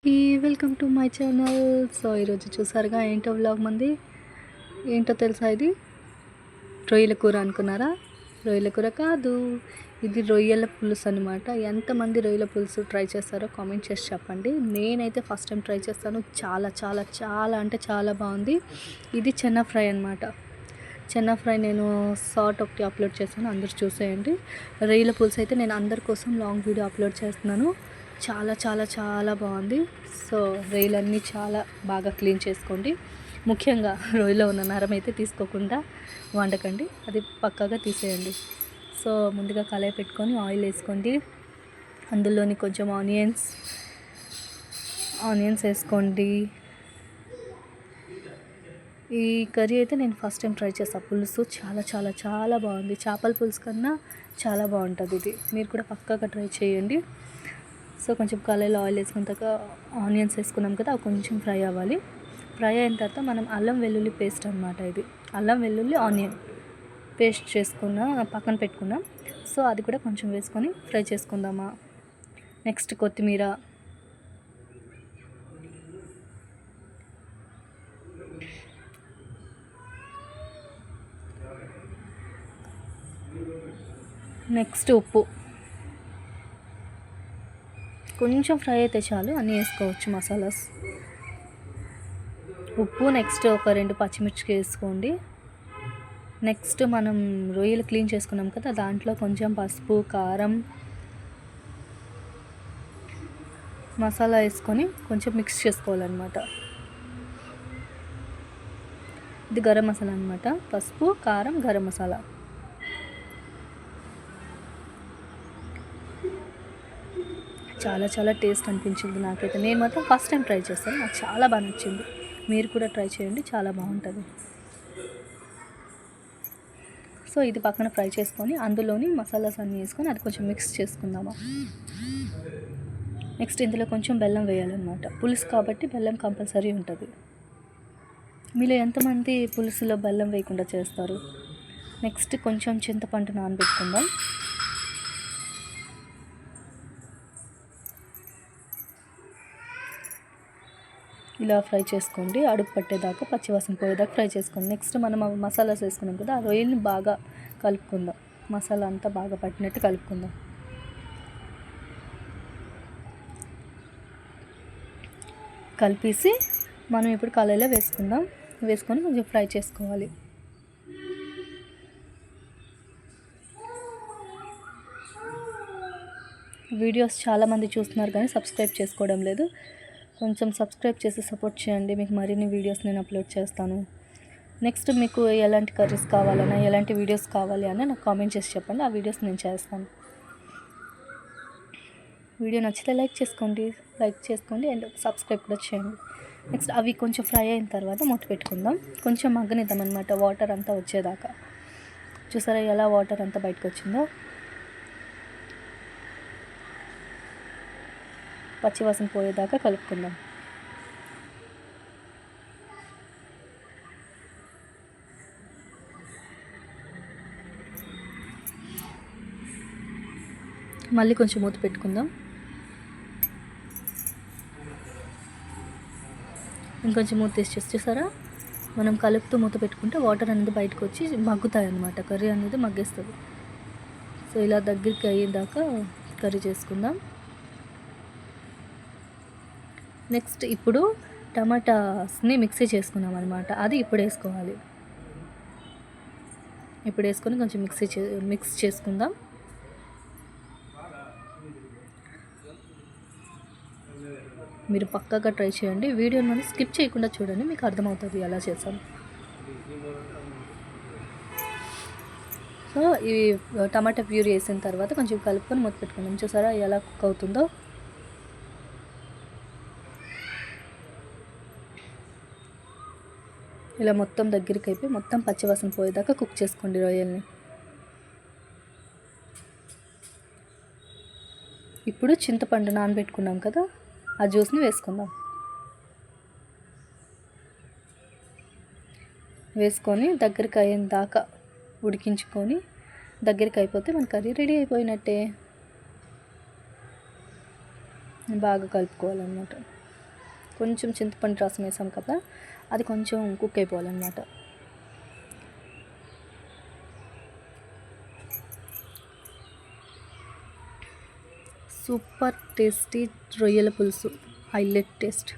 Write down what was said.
Welcome to my channel. So ఈరోజు చూసారుగా ఏంటో వ్లాగ్ మంది. ఏంటో తెలుసా, ఇది రొయ్యల కూర అనుకున్నారా? రొయ్యల కూర కాదు, ఇది రొయ్యల పులుసు అనమాట. ఎంతమంది రొయ్యల పులుసు ట్రై చేస్తారో కామెంట్ చేసి చెప్పండి. నేనైతే ఫస్ట్ టైం ట్రై చేస్తాను. చాలా చాలా చాలా అంటే చాలా బాగుంది. ఇది చెన్న ఫ్రై అనమాట. చెన్న ఫ్రై నేను షార్ట్ ఒకటి అప్లోడ్ చేస్తాను, అందరు చూసేయండి. రొయ్యల పులుసు అయితే నేను అందరి కోసం లాంగ్ వీడియో అప్లోడ్ చేస్తున్నాను. చాలా చాలా చాలా బాగుంది. సో రొయ్యలన్నీ చాలా బాగా క్లీన్ చేసుకోండి. ముఖ్యంగా రొయ్యలో ఉన్న నరం అయితే తీసుకోకుండా వండకండి, అది పక్కాగా తీసేయండి. సో ముందుగా కళాయి పెట్టుకొని ఆయిల్ వేసుకోండి. అందులోని కొంచెం ఆనియన్స్ వేసుకోండి. ఈ కర్రీ అయితే నేను ఫస్ట్ టైం ట్రై చేస్తాను. పులుసు చాలా చాలా చాలా బాగుంది. చేపల పులుసు కన్నా చాలా బాగుంటుంది ఇది. మీరు కూడా పక్కాగా ట్రై చేయండి. సో కొంచెం కళాయిలో ఆయిల్ వేసుకున్నాక ఆనియన్స్ వేసుకున్నాం కదా, అవి కొంచెం ఫ్రై అవ్వాలి. ఫ్రై అయిన తర్వాత మనం అల్లం వెల్లుల్లి పేస్ట్ అనమాట. ఇది అల్లం వెల్లుల్లి ఆనియన్ పేస్ట్ చేసుకున్న పక్కన పెట్టుకున్నాం. సో అది కూడా కొంచెం వేసుకొని ఫ్రై చేసుకుందామా. నెక్స్ట్ కొత్తిమీర, నెక్స్ట్ ఉప్పు, కొంచెం ఫ్రై అయితే చాలు, అన్నీ వేసుకోవచ్చు మసాలాస్. ఉప్పు, నెక్స్ట్ ఒక 2 పచ్చిమిర్చి వేసుకోండి. నెక్స్ట్ మనం రొయ్యలు క్లీన్ చేసుకున్నాం కదా, దాంట్లో కొంచెం పసుపు, కారం, మసాలా వేసుకొని కొంచెం మిక్స్ చేసుకోవాలన్నమాట. ఇది గరం మసాలా అనమాట. పసుపు, కారం, గరం మసాలా. చాలా చాలా టేస్ట్ అనిపించింది నాకైతే. నేను మాత్రం ఫస్ట్ టైం ట్రై చేస్తాను, నాకు చాలా బాగా నచ్చింది. మీరు కూడా ట్రై చేయండి, చాలా బాగుంటుంది. సో ఇది పక్కన ఫ్రై చేసుకొని అందులోని మసాలాస్ అన్నీ వేసుకొని అది కొంచెం మిక్స్ చేసుకుందామా. నెక్స్ట్ ఇందులో కొంచెం బెల్లం వేయాలన్నమాట. పులుసు కాబట్టి బెల్లం కంపల్సరీ ఉంటుంది. మీలో ఎంతమంది పులుసులో బెల్లం వేయకుండా చేస్తారు? నెక్స్ట్ కొంచెం చింతపండు నానబెట్టుకుందాం. ఇలా ఫ్రై చేసుకోండి, అడుగు పట్టేదాకా, పచ్చివాసన పోయేదాకా ఫ్రై చేసుకోండి. నెక్స్ట్ మనం మసాలాస్ వేసుకున్నాం కదా, ఆ రొయ్యల్ని బాగా కలుపుకుందాం. మసాలా అంతా బాగా పట్టినట్టు కలుపుకుందాం. కలిపేసి మనం ఇప్పుడు కళాయిలో వేసుకొని కొంచెం ఫ్రై చేసుకోవాలి. వీడియోస్ చాలామంది చూస్తున్నారు కానీ సబ్స్క్రైబ్ చేసుకోవడం లేదు. కొంచెం సబ్స్క్రైబ్ చేసి సపోర్ట్ చేయండి. మీకు మరిన్ని వీడియోస్ నేను అప్లోడ్ చేస్తాను. నెక్స్ట్ మీకు ఎలాంటి కర్రీస్ కావాలన్నా, ఎలాంటి వీడియోస్ కావాలి అని నాకు కామెంట్ చేసి చెప్పండి, ఆ వీడియోస్ నేను చేస్తాను. వీడియో నచ్చితే లైక్ చేసుకోండి అండ్ సబ్స్క్రైబ్ కూడా చేయండి. నెక్స్ట్ అవి కొంచెం ఫ్రై అయిన తర్వాత మూత పెట్టుకుందాం. కొంచెం మగ్గనిద్దాం అనమాట, వాటర్ అంతా వచ్చేదాకా. చూసారా ఎలా వాటర్ అంతా బయటకు వచ్చిందో? పచ్చివాసన పోయేదాకా కలుపుకుందాం. మళ్ళీ కొంచెం మూత పెట్టుకుందాం. ఇంకొంచెం మూత తీసి చూసారా, మనం కలుపుతూ మూత పెట్టుకుంటే వాటర్ అనేది బయటకు వచ్చి మగ్గుతాయి అన్నమాట. కర్రీ అనేది మగ్గేస్తుంది. సో ఇలా దగ్గరికి అయ్యేదాకా కర్రీ చేసుకుందాం. నెక్స్ట్ ఇప్పుడు టమాటాస్ని మిక్సీ చేసుకున్నాం అనమాట, అది ఇప్పుడు వేసుకోవాలి. ఇప్పుడు వేసుకొని కొంచెం మిక్స్ చేసుకుందాం. మీరు పక్కాగా ట్రై చేయండి. వీడియోని మనం స్కిప్ చేయకుండా చూడండి, మీకు అర్థమవుతుంది ఎలా చేస్తాను. సో ఈ టమాటా ప్యూరీ వేసిన తర్వాత కొంచెం కలుపుకొని మూత పెట్టుకుందాం. చూసారా ఎలా కుక్ అవుతుందో? ఇలా మొత్తం దగ్గరికి అయిపోయి మొత్తం పచ్చివాసన పోయేదాకా కుక్ చేసుకోండి రొయ్యల్ని. ఇప్పుడు చింతపండు నానబెట్టుకున్నాం కదా, ఆ జ్యూస్ని వేసుకుందాం. వేసుకొని దగ్గరికి అయిన దాకా ఉడికించుకొని, దగ్గరికి అయిపోతే మన కర్రీ రెడీ అయిపోయినట్టే. బాగా కలుపుకోవాలన్నమాట. కొంచెం చింతపండు రసం వేసాం కదా, అది కొంచెం కుక్ అయిపోవాలన్నమాట. సూపర్ టేస్టీ రొయ్యల పులుసు, హైలైట్ టేస్ట్.